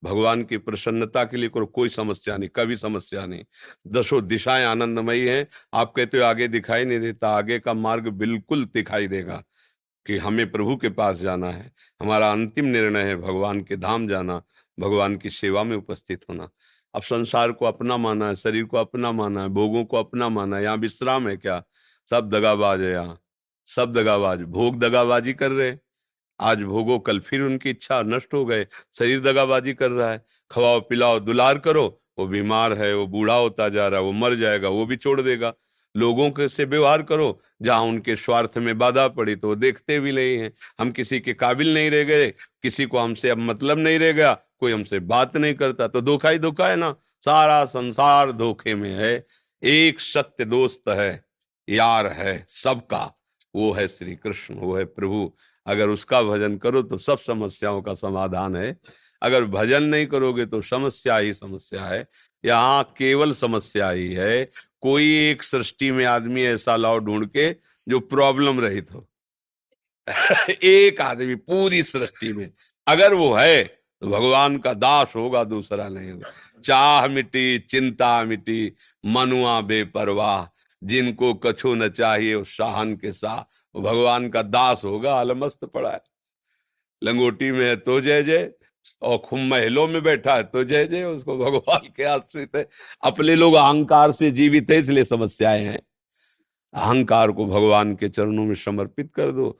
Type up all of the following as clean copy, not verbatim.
भगवान की प्रसन्नता के लिए करो, कोई समस्या नहीं, कभी समस्या नहीं। दसों दिशाएं आनंदमयी हैं। आप कहते हो आगे दिखाई नहीं देता, आगे का मार्ग बिल्कुल दिखाई देगा कि हमें प्रभु के पास जाना है। हमारा अंतिम निर्णय है भगवान के धाम जाना, भगवान की सेवा में उपस्थित होना। अब संसार को अपना माना है, शरीर को अपना माना है, भोगों को अपना माना है, यहाँ विश्राम है क्या? सब दगाबाज है यहाँ, सब दगाबाज, भोग दगाबाजी कर रहे हैं। आज भोगो, कल फिर उनकी इच्छा नष्ट हो गए। शरीर दगाबाजी कर रहा है, खवाओ पिलाओ दुलार करो, वो बीमार है, वो बूढ़ा होता जा रहा है, वो मर जाएगा, वो भी छोड़ देगा। लोगों के से व्यवहार करो, जहां उनके स्वार्थ में बाधा पड़ी तो वो देखते भी नहीं है। हम किसी के काबिल नहीं रह गए, किसी को हमसे अब मतलब नहीं रह गया, कोई हमसे बात नहीं करता, तो धोखा ही धोखा है ना। सारा संसार धोखे में है। एक सत्य दोस्त है, यार है सबका, वो है श्री कृष्ण, वो है प्रभु। अगर उसका भजन करो तो सब समस्याओं का समाधान है। अगर भजन नहीं करोगे तो समस्या ही समस्या है। यहाँ केवल समस्या ही है। कोई एक सृष्टि में आदमी ऐसा लाओ ढूंढ के जो प्रॉब्लम रहित हो। एक आदमी पूरी सृष्टि में, अगर वो है तो भगवान का दास होगा, दूसरा नहीं होगा। चाह मिटी चिंता मिटी, मनुआ बेपरवाह, जिनको कछु न चाहिए उस शाहन के साथ, वो भगवान का दास होगा। अलमस्त पड़ा है, लंगोटी में है तो जय जय, और खूब महलों में बैठा है तो जय जय, उसको भगवान के आश्रित है। अपने लोग अहंकार से जीवित है, इसलिए समस्याएं हैं। अहंकार को भगवान के चरणों में समर्पित कर दो।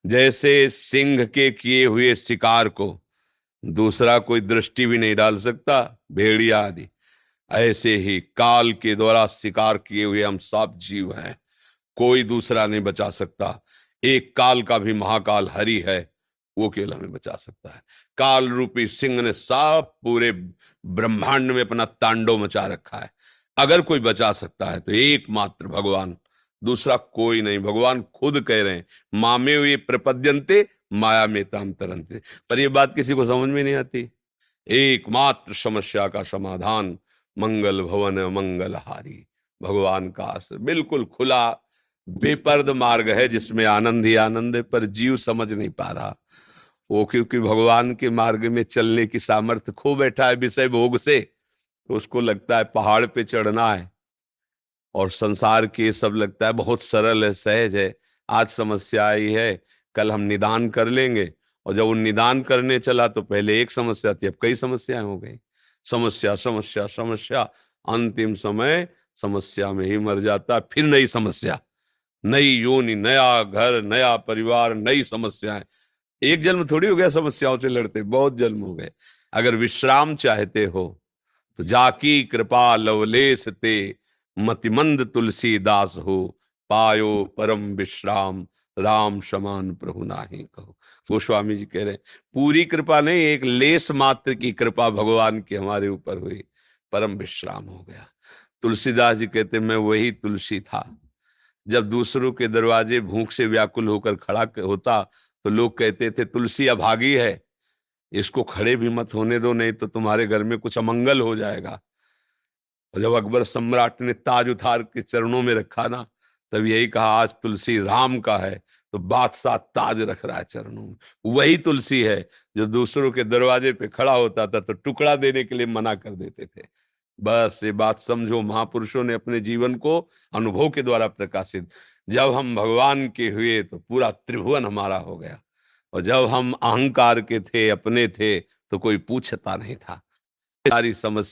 जैसे सिंह के किए हुए शिकार को दूसरा कोई दृष्टि भी नहीं डाल सकता, भेड़िया आदि, ऐसे ही काल के द्वारा शिकार किए हुए हम सब जीव हैं, कोई दूसरा नहीं बचा सकता। एक काल का भी महाकाल हरि है, वो केवल हमें बचा सकता है। काल रूपी सिंह ने सब पूरे ब्रह्मांड में अपना तांडव मचा रखा है। अगर कोई बचा सकता है तो एकमात्र भगवान, दूसरा कोई नहीं। भगवान खुद कह रहे हैं, मामे वे प्रपद्यन्ते माया में ताम तरन्ते। पर ये बात किसी को समझ में नहीं आती। एकमात्र समस्या का समाधान मंगल भवन मंगलहारी, भगवान का आश्रय बिल्कुल खुला बेपर्द मार्ग है, जिसमें आनंद ही आनंद है। पर जीव समझ नहीं पा रहा। वो क्योंकि भगवान के मार्ग में चलने की सामर्थ्य खो बैठा है विषय भोग से, तो उसको लगता है पहाड़ पे चढ़ना है, और संसार के सब लगता है बहुत सरल है, सहज है। आज समस्या आई है, कल हम निदान कर लेंगे। और जब वो निदान करने चला तो पहले एक समस्या थी, अब कई समस्याएं हो गई। समस्या समस्या समस्या, अंतिम समय समस्या में ही मर जाता। फिर नई समस्या, नई योनि, नया घर, नया परिवार, नई समस्याएं। एक जन्म थोड़ी हो गया समस्याओं से लड़ते, बहुत जन्म हो गए। अगर विश्राम चाहते हो तो जाकी कृपा लवलेश ते, मतिमंद तुलसीदास हो, पायो परम विश्राम, राम समान प्रभु नाही कहो। गोस्वामी जी कह रहे हैं, पूरी कृपा नहीं, एक लेस मात्र की कृपा भगवान की हमारे ऊपर हुई, परम विश्राम हो गया। तुलसीदास जी कहते मैं वही तुलसी था, जब दूसरों के दरवाजे भूख से व्याकुल होकर खड़ा होता तो लोग कहते थे तुलसी अभागी है, इसको खड़े भी मत होने दो, नहीं तो तुम्हारे घर में कुछ अमंगल हो जाएगा। और जब अकबर सम्राट ने ताज उतार के चरणों में रखा ना, तब यही कहा आज तुलसी राम का है, तो बादशाह ताज रख रहा है चरणों में। वही तुलसी है जो दूसरों के दरवाजे पे खड़ा होता था तो टुकड़ा देने के लिए मना कर देते थे। बस ये बात समझो, महापुरुषों ने अपने जीवन को अनुभव के द्वारा प्रकाशित। जब हम भगवान के हुए तो पूरा त्रिभुवन हमारा हो गया, और जब हम अहंकार के थे, अपने थे, तो कोई पूछता नहीं था। सारी समस्या